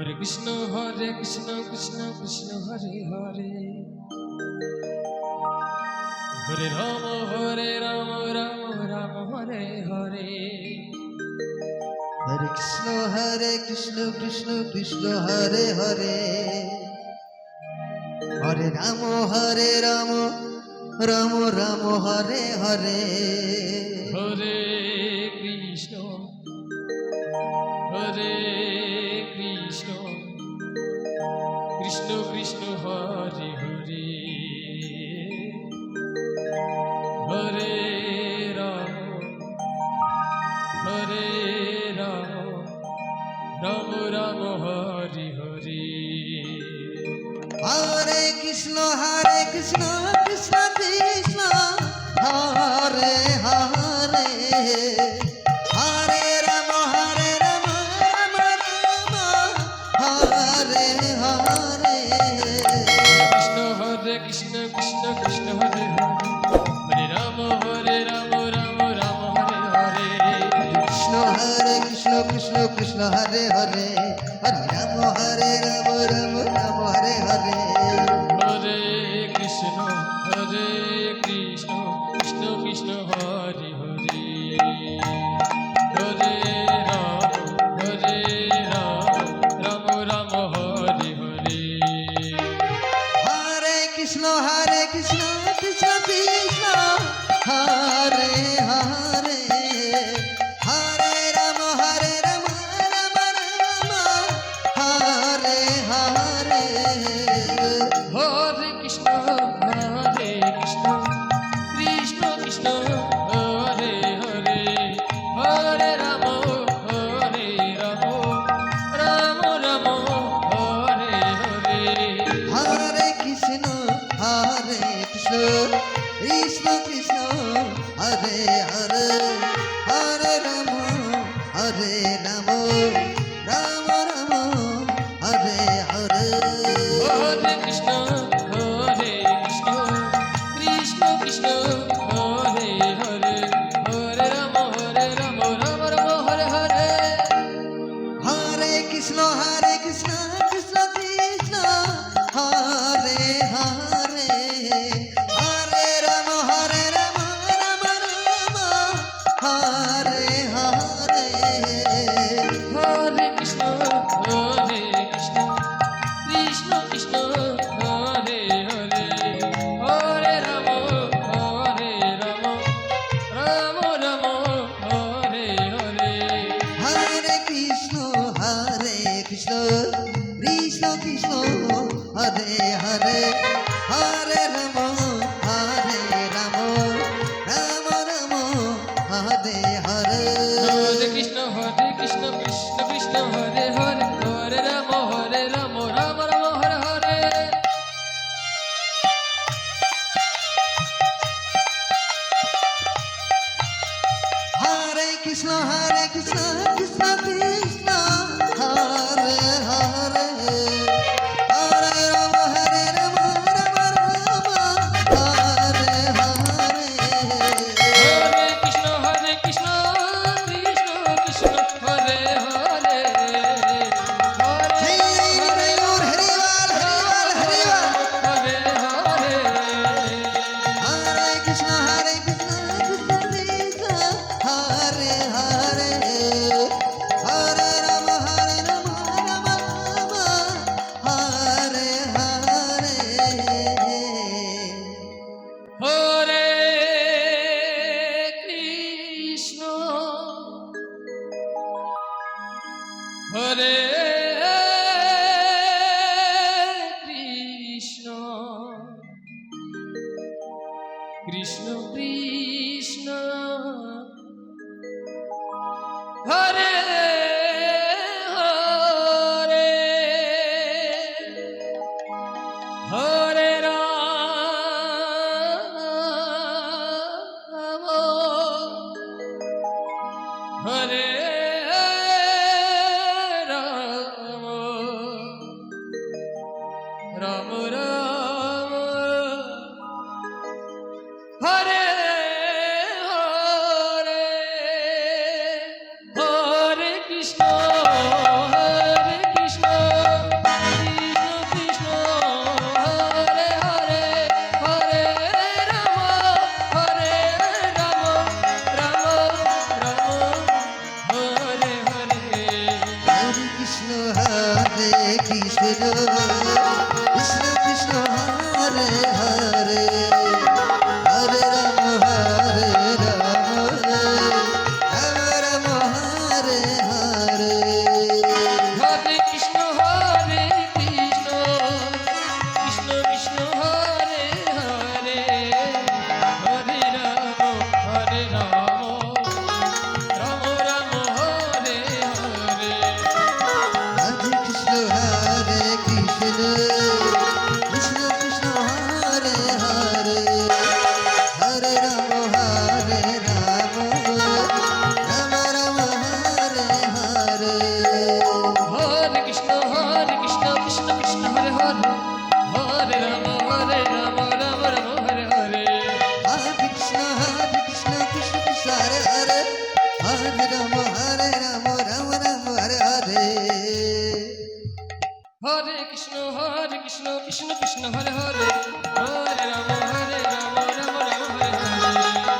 Hare Krishna Krishna Krishna Hare Hare Hare Rama Rama Rama Hare Hare Hare Krishna Krishna Krishna Hare Hare Hare Rama Rama Rama Hare Hare Hare Krishna Krishna Krishna Hare Hare Hare Rama Rama Rama Hare Hare Hare Krishna Krishna Krishna Hare Hare Hare Rama Rama Rama Hare Hare Krishna Krishna Krishna Hare Hare Hare Rama Rama Rama Hare Hare Krishna Krishna Krishna Hare Hare Hare Rama Rama Rama Hare Hare Hare Krishna Krishna Krishna Hare Hare Hare Rama Rama Hare Hare Hare Krishna Krishna Krishna Hare Hare Hare Rama Rama Rama Hare Hare Hare Krishna Krishna Krishna Hare Hare Hare Rama Rama Rama Hare Hare Hare Krishna Krishna Krishna Hare Hare Hare Rama Rama Rama Hare Hare Hare Krishna Krishna Krishna Hare Hare Hare Rama Rama Rama Hare Hare Hare Krishna Krishna Krishna Hare Hare Hare Rama Rama Rama Hare Hare Hare Krishna Krishna Krishna Hare Hare Hare Rama Rama Rama Hare Hare Hare Krishna Krishna Krishna Hare Hare Hare Rama Rama Rama Hare Hare Hare Krishna Krishna Krishna Hare Hare Hare Rama Rama Rama Hare Hare Hare Krishna Krishna Krishna Hare Hare Hare Rama Rama Rama Hare Hare Hare Krishna Krishna Krishna Hare Hare Hare Hare Krishna Krishna Hare Hare Hare Rama Rama Hare Hare Hare Krishna Hare Krishna Krishna Krishna Hare Hare Hare Rama Hare Rama Rama Rama Hare Hare Hare Krishna হরে Krishna Krishna Krishna Hare Hare Hare Ram Ram Ram Hare Hare Hare Krishna Krishna Krishna Hare Hare Hare Ram Ram Ram Hare Hare Hare Krishna Krishna Krishna Hare Hare Hare Ram Ram Ram Hare Hare Hare Krishna Krishna Krishna Hare Hare Hare Ram Ram Ram Hare Hare Hare Krishna Krishna Krishna Hare Hare Hare Ram Ram Ram Hare Hare Hare Krishna Krishna Krishna Hare Hare Hare Ram Ram Ram Hare Hare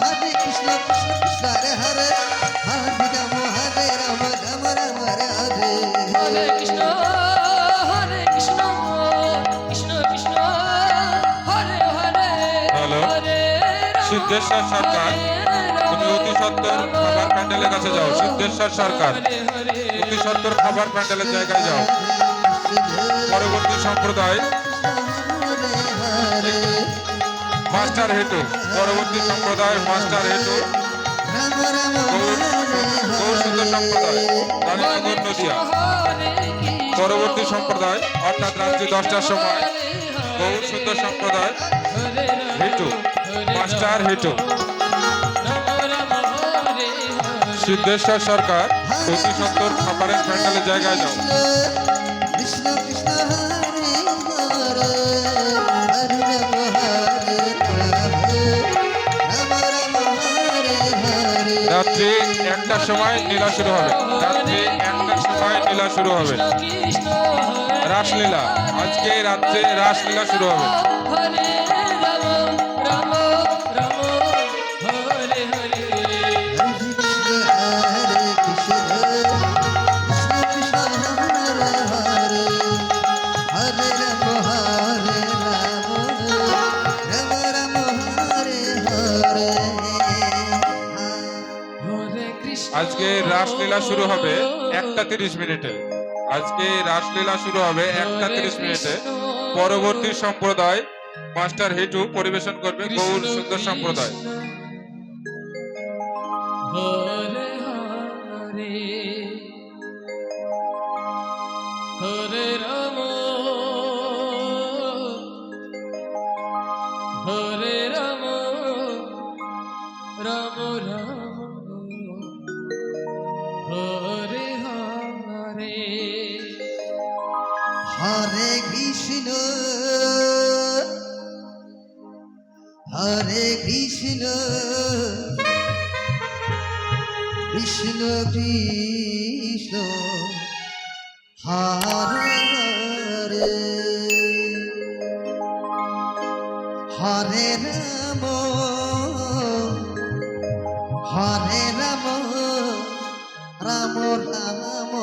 Hare Krishna Krishna Krishna Hare Hare Hare Ram Ram Hare Hare Hare Krishna Krishna Krishna Hare Hare hello, হরে রাম, সিদ্ধেশ্বর সরকার, তুমি অতি সত্বর খাবার প্যান্ডেলের কাছে যাও। সিদ্ধেশ্বর সরকার, হরে হরে অতি সত্বর খাবার প্যান্ডেলের জায়গায় যাও। পরবর্তী সম্প্রদায় মাস্টার হেতু, পরবর্তী সম্প্রদায় মাস্টার হেতু গৌর সুন্দর সম্প্রদায় রানীনগর নদিয়া। পরবর্তী সম্প্রদায় অর্থাৎ রাত্রি 10টার সময় গৌর সুন্দর সম্প্রদায় হেতু মাস্টার হেতু। সিদ্ধেশ্বর সরকার, অতি সত্তর খাবারের প্যান্ডেলের জায়গায় যাও। কৃষ্ণ কৃষ্ণ হরে হরে হরে রাম রাম হরে হরে রাত্রি 1টার সময় লীলা শুরু হবে। রাত্রি 1টার সময় লীলা শুরু হবে। রাসলীলা, আজকে রাত্রে রাসলীলা শুরু হবে। হরে রাম রাম রাম হরে হরে হরে কৃষ্ণ কৃষ্ণ হরে হরে হরে রাম রাম হরে হরে হরে কৃষ্ণ আজকে রাসলীলা শুরু হবে 1টা 30 মিনিটে। আজকে রাসলীলা শুরু হবে 1টা 30 মিনিটে। পরবর্তী সম্প্রদায় মাস্টার হিটু পরিবেশন করবে গৌর সুন্দর সম্প্রদায়। হরে হরে হরে রাম হরে রাম রাম রাম হরে হরে হরে কৃষ্ণ হরে কৃষ্ণ কৃষ্ণ কৃষ্ণ হরে হরে হরে রাম রাম রাম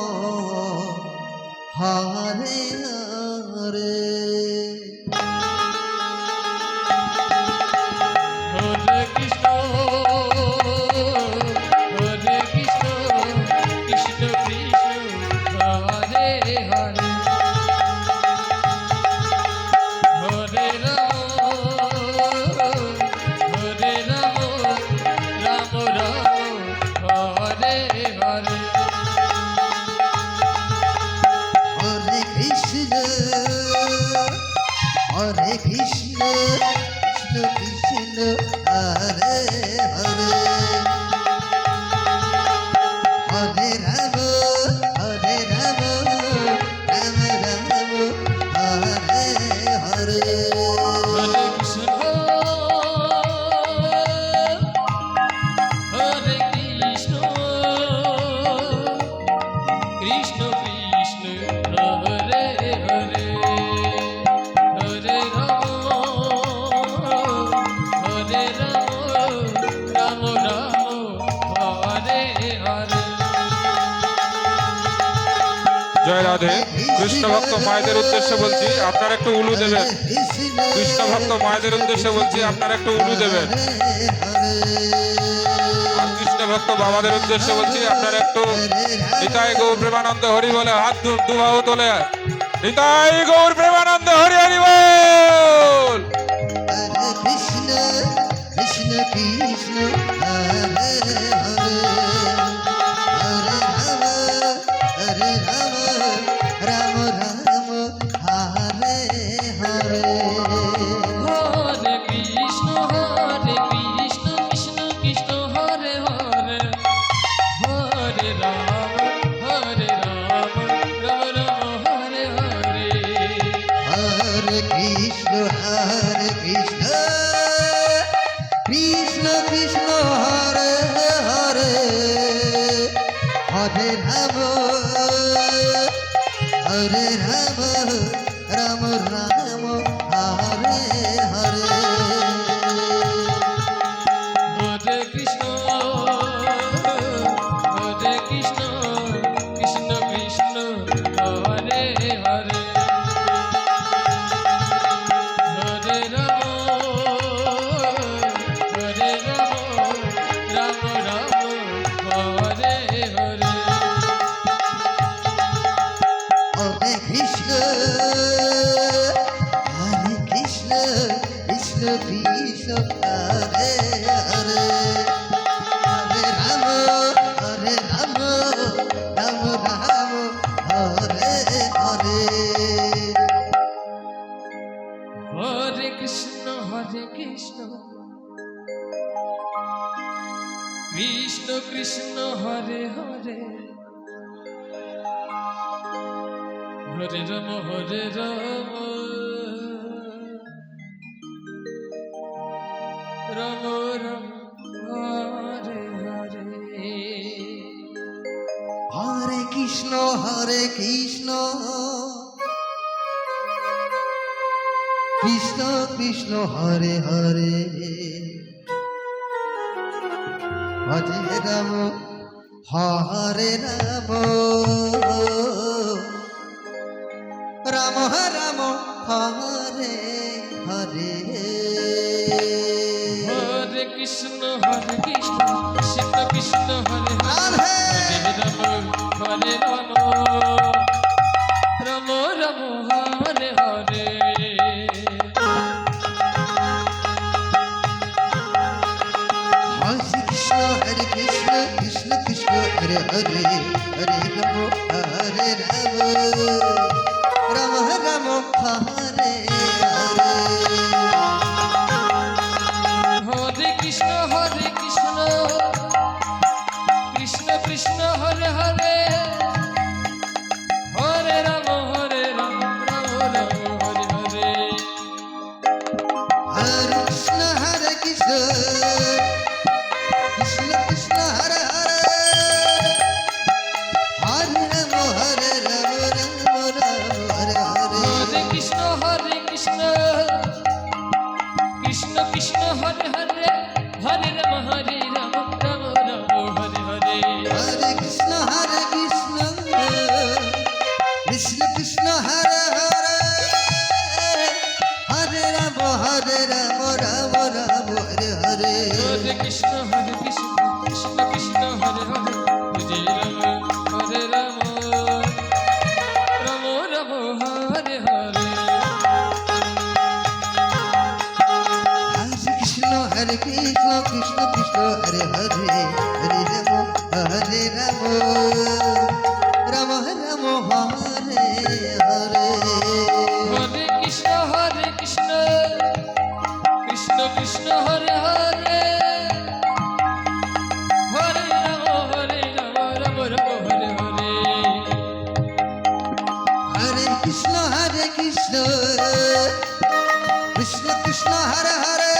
হরে হরে হরে কৃষ্ণ কৃষ্ণ কৃষ্ণ হরে হরে হরে রাম রাম রাম হরে হরে হরে কৃষ্ণ জয় রাধে। কৃষ্ণ ভক্ত মায়েদের উদ্দেশ্যে বলছি আপনারা একটু উলু দেবেন। কৃষ্ণ ভক্ত মায়েদের উদ্দেশ্যে বলছি আপনারা একটু উলু দেবেন। আর কৃষ্ণ ভক্ত বাবাদের উদ্দেশ্যে বলছি আপনারা একটু নিতাই গৌর প্রেমানন্দ হরি বলে হাত দুবাহু তোলে নিতাই গৌর প্রেমানন্দ হরি হরি বল। হরে কৃষ্ণ কৃষ্ণ কৃষ্ণ হরে হরে হরে রাম রাম রাম হরে হরে হরে কৃষ্ণ কৃষ্ণ কৃষ্ণ হরে হরে হরে রাম রাম রাম হরে হরে হরে কৃষ্ণ কৃষ্ণ কৃষ্ণ হরে হরে হরে রাম রাম রাম হরে হরে হরে কৃষ্ণ কৃষ্ণ কৃষ্ণ হরে হরে হরে রাম রাম রাম হরে হরে হরে কৃষ্ণ কৃষ্ণ কৃষ্ণ হরে হরে হরে রাম রাম রাম হরে হরে হরে কৃষ্ণ কৃষ্ণ কৃষ্ণ হরে হরে হরে রাম রাম রাম হরে হরে হরে কৃষ্ণ কৃষ্ণ কৃষ্ণ হরে হরে হরে রাম রাম রাম হরে হরে হরে কৃষ্ণ কৃষ্ণ কৃষ্ণ হরে রাধে হরে Ram Ram Ram Hare Hare Hare Krishna Krishna Krishna Hare Hare Hare Ram Ram Ram Hare Hare Hare Krishna Krishna Krishna Hare Hare Hare Ram Ram Ram Hare Hare Hare Krishna Krishna Krishna Hare Hare Hare Ram Ram Hare Hare Hare Krishna Krishna Krishna Hare Hare Hare Ram Ram Ram Hare Hare Hare Krishna Krishna Krishna Hare Hare Hare Ram Ram Ram Hare Hare Hare Krishna Krishna Krishna Hare Hare Hare Ram Ram Ram Hare Hare Hare Krishna Krishna Krishna Hare Hare Hare Ram Ram Ram Hare Hare Hare Krishna Krishna Krishna Hare Hare Hare Ram Ram Ram Hare Hare Hare Krishna Krishna Krishna Hare Hare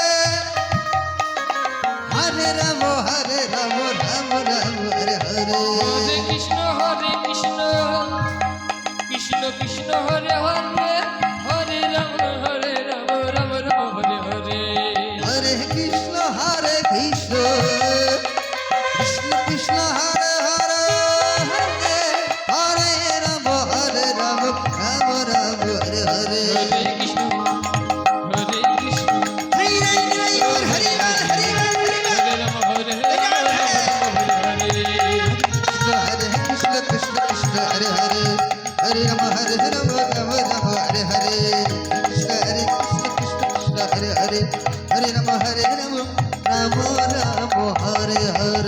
Hare Ram Ram Ram Hare Hare Hare Krishna Krishna Krishna Hare Hare Hare Ram Ram Ram Hare Hare Hare Krishna Krishna Krishna Krishna Hare Hare Hare Ram Hare Rama Hare Rama Rama Rama Hare Hare Krishna Hare Krishna Krishna Krishna Hare Hare Hare Rama Hare Rama Rama Rama Hare Hare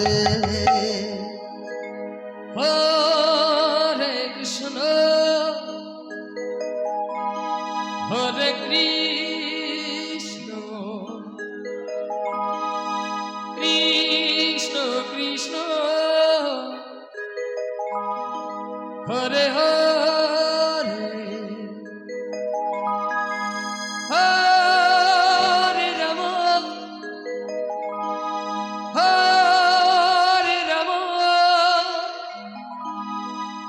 Hare Krishna Hare Krishna Krishna Krishna Hare Hare Hare Rama Hare Rama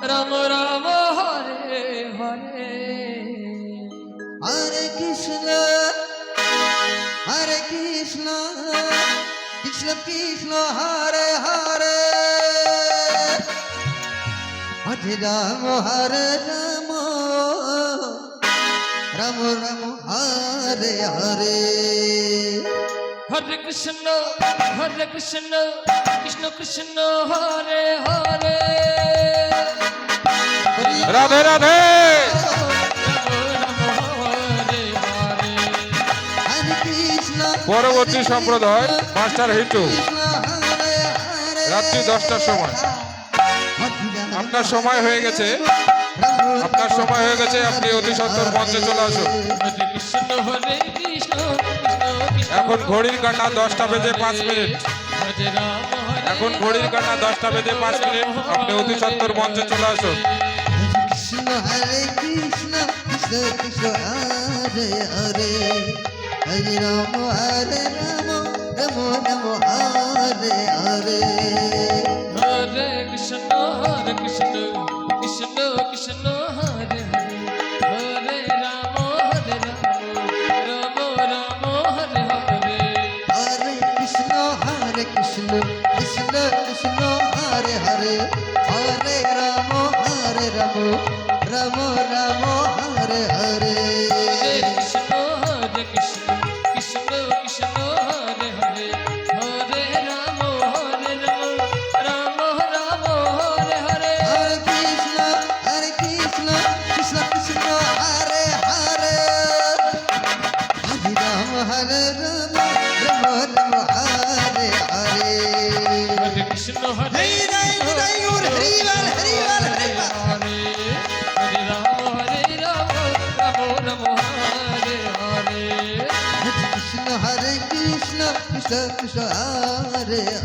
Rama Rama Hare Hare Hare Krishna Hare Krishna Krishna Krishna Hare Hare Hare Rama Hare Rama Rama Rama Hare Hare Hare Krishna Krishna Krishna Hare Hare Radhe Radhe Hare Krishna পরবর্তী সম্প্রদায় master হিটু Krishna Hare Hare রাত্রি 10টার সময় আপনার সময় হয়ে গেছে আপনার সময় হয়ে গেছে আপনি অতি সত্বর মঞ্চে চলে আসুন Hare Krishna Hare Krishna Krishna এখন ঘড়ির কাঁটা 10টা বেজে 5 মিনিট Hare Rama Hare এখন ঘড়ির কাঁটা 10টা বেজে 5 মিনিট আপনি অতি সত্বর মঞ্চে চলে আসুন Krishna Hare Krishna Krishna Krishna Hare Hare Hare Rama Hare Rama Rama Rama Hare Hare Hare Krishna Krishna Krishna Hare Hare Hare Rama Hare Rama Rama Hare Hare Hare Krishna Krishna Krishna Hare Hare Hare Rama Hare Rama Rama Rama Hare Hare Hare Krishna Krishna Krishna Hare Hare Hare Rama Hare Rama Rama Hare Hare Hare Krishna Krishna Krishna Hare Hare Hare Rama Hare Rama Rama Rama Hare Hare Hare Krishna Hare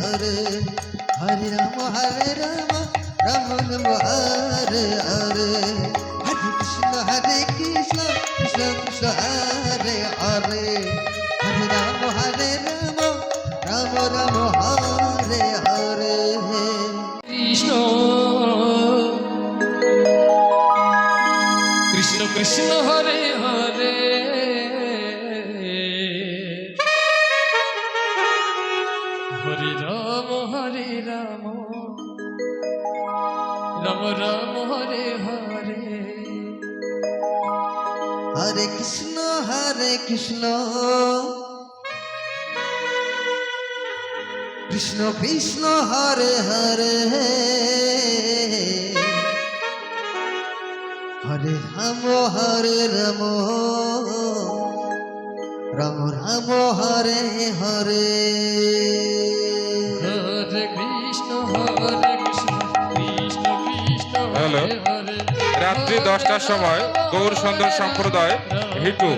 Hare Rama Hare Rama Rama Hare Hare Krishna Hare Krishna Krishna Krishna Hare Hare Hare Rama Hare Rama Rama Rama Hare Hare Hare Krishna Hare Krishna Krishna Krishna Hare Hare Hare Rama Hare Rama Rama Rama Hare Hare Krishna Krishna Krishna Hare Hare Hare Rama Hare Rama Rama Rama Hare Hare Hare Krishna Krishna Krishna Hare Hare Hare Rama Hare Rama Rama Rama Hare Hare Hare Krishna Krishna Krishna Hello. Hare Hare রাত্রি 10টার সময় গৌর সুন্দর সম্প্রদায় হিটু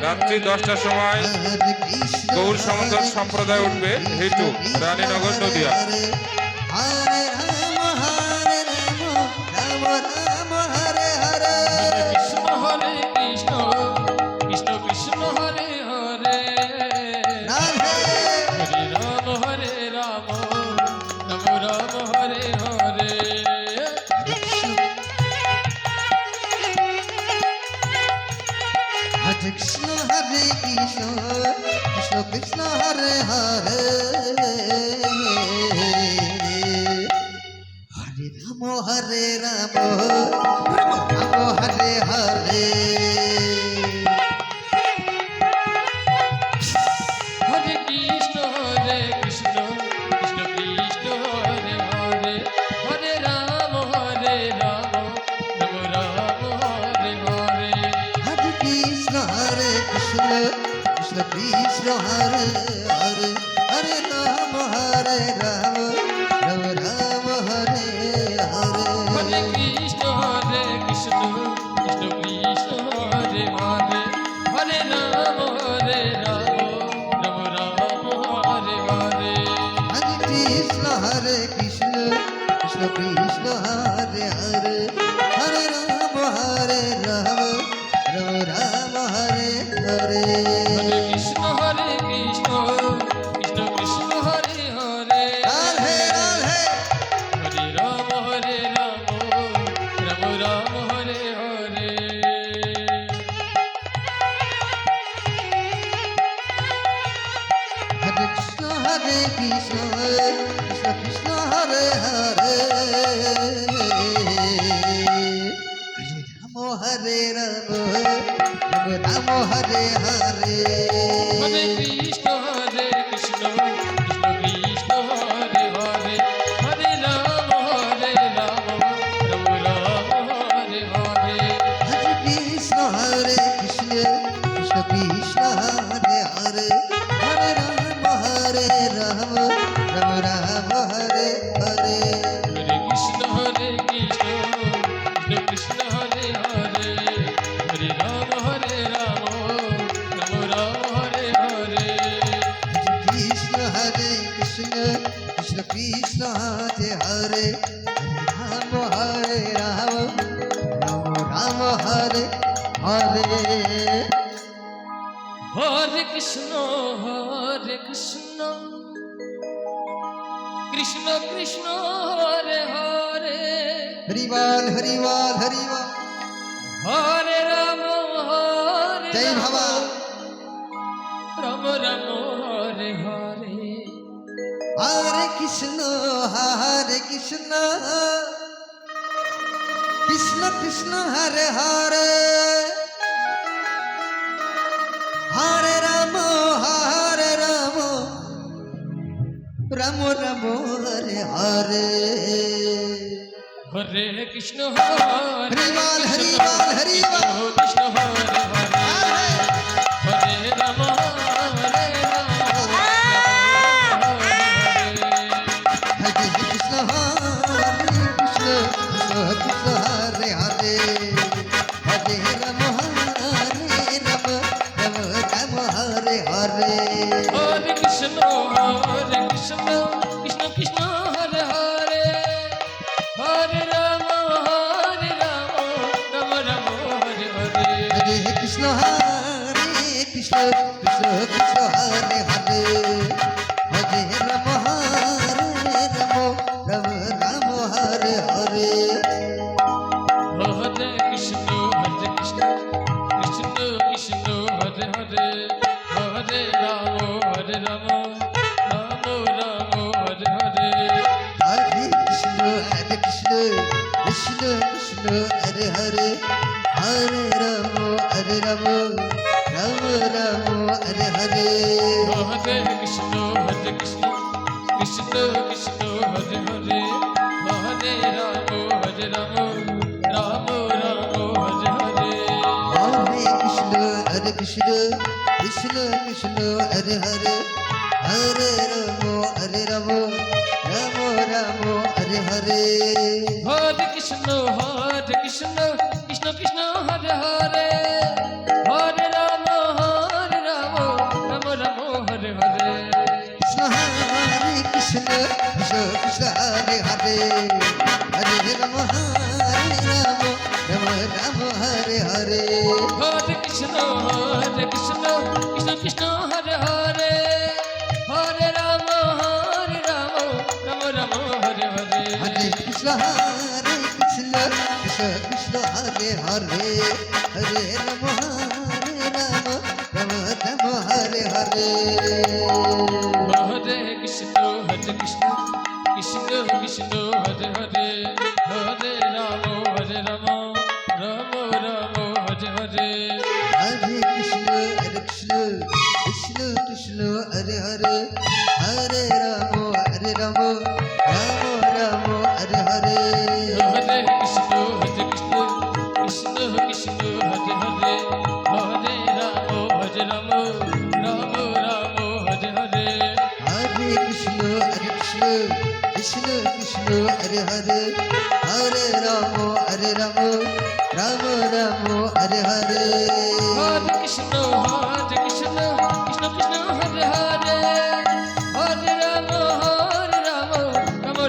রাত্রি 10টার সময় Hare Krishna Gour সুন্দর সম্প্রদায় উঠবে হিটু Raninagar Nadia Hare Rama Rama Rama Hare Hare Krishna Hare Krishna Krishna Krishna Hare Hare Radhe Hare Rama Hare Rama Rama Rama Hare Hare Hare Krishna Krishna Krishna Hare Hare Hare Rama Hare Rama Rama Rama Hare Hare Hare Krishna Krishna Krishna Hare Hare Hare Rama Hare Rama Rama Krishna Krishna Hare Hare Hare Ram Ram Ram Hare Hare Hare Krishna Krishna Krishna Hare Hare Hare Ram Ram Ram Hare Hare Hare Krishna Krishna Krishna Hare Hare Hare Ram Ram Ram Hare Hare Hare Krishna Krishna Krishna Hare Hare Radhe Radhe হরে রাম রাম রাম হরে হরে হরে কৃষ্ণ কৃষ্ণ কৃষ্ণ হরে হরে হরে রাম রাম হরে হরে হরে কৃষ্ণ কৃষ্ণ কৃষ্ণ হরে হরে হরে রাম রাম হরে হরে হরে কৃষ্ণ কৃষ্ণ কৃষ্ণ হরে হরে হরে রাম রাম হরে হরে হরে কৃষ্ণ কৃষ্ণ কৃষ্ণ হরে হরে হরে রাম রাম হরে হরে কৃষ্ণ কৃষ্ণ কৃষ্ণ কৃষ্ণ হরে হরে রাম রাম হরে হরে হরে কৃষ্ণ কৃষ্ণ কৃষ্ণ কৃষ্ণ হরে হরে হরিবল হরিবল হরিবল হরে রাম জয় বাবা রাম রাম হরে হরে হরে কৃষ্ণ কৃষ্ণ কৃষ্ণ কৃষ্ণ হরে হরে হরে রাম রাম রাম হরে হরে হরে কৃষ্ণ হরে হরিবল হরিবল হরিবল কৃষ্ণ হরে হরে হরে রাম হরে কৃষ্ণ কৃষ্ণ কৃষ্ণ হরে হরে হরে রাম রাম হরে হরে হরে কৃষ্ণ কৃষ্ণ কৃষ্ণ হরে হরে হরে রাম রাম রাম হরে হরে হরে কৃষ্ণ কৃষ্ণ কৃষ্ণ হরে হরে হরে রাম রাম হরে হরে হরে কৃষ্ণ কৃষ্ণ কৃষ্ণ হরে হরে হরে রাম রাম রাম হরে হরে হরে কৃষ্ণ কৃষ্ণ কৃষ্ণ হরে হরে হরে রাম রাম রাম হরে হরে হরে কৃষ্ণ কৃষ্ণ কৃষ্ণ হরে হরে হরে রাম রাম রাম হরে হরে হরে কৃষ্ণ কৃষ্ণ কৃষ্ণ হরে হরে হরে রাম রাম হরে হরে হরে কৃষ্ণ কৃষ্ণ কৃষ্ণ হরে হরে হরে রাম রাম রাম হরে হরে কৃষ্ণ কৃষ্ণ কৃষ্ণ হরে হরে হরে রাম রাম হরে হরে হরে কৃষ্ণ কৃষ্ণ কৃষ্ণ হরে হরে হরে রাম রাম হরে হরে হরে কৃষ্ণ কৃষ্ণ কৃষ্ণ হরে হরে হরে রাম রাম হরে হরে হরে কৃষ্ণ কৃষ্ণ কৃষ্ণ হরে হরে হরে রাম রাম রাম হরে হরে হরে কৃষ্ণ কৃষ্ণ কৃষ্ণ হরে হরে হরে রাম রাম রাম হরে হরে হরে কৃষ্ণ কৃষ্ণ কৃষ্ণ হরে হরে হরে রাম রাম রাম রাম হরে হরে হরে কৃষ্ণ কৃষ্ণ কৃষ্ণ হরে হরে হরে রাম রাম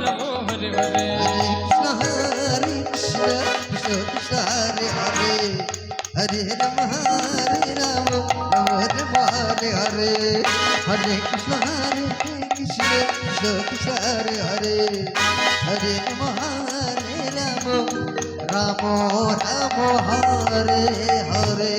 রাম হরে হরে হরে কৃষ্ণ কৃষ্ণ কৃষ্ণ হরে হরে হরে রাম রাম রাম হরে হরে হরে কৃষ্ণ কৃষ্ণ কৃষ্ণ হরে হরে হরে রাম রাম রাম রাম হরে হরে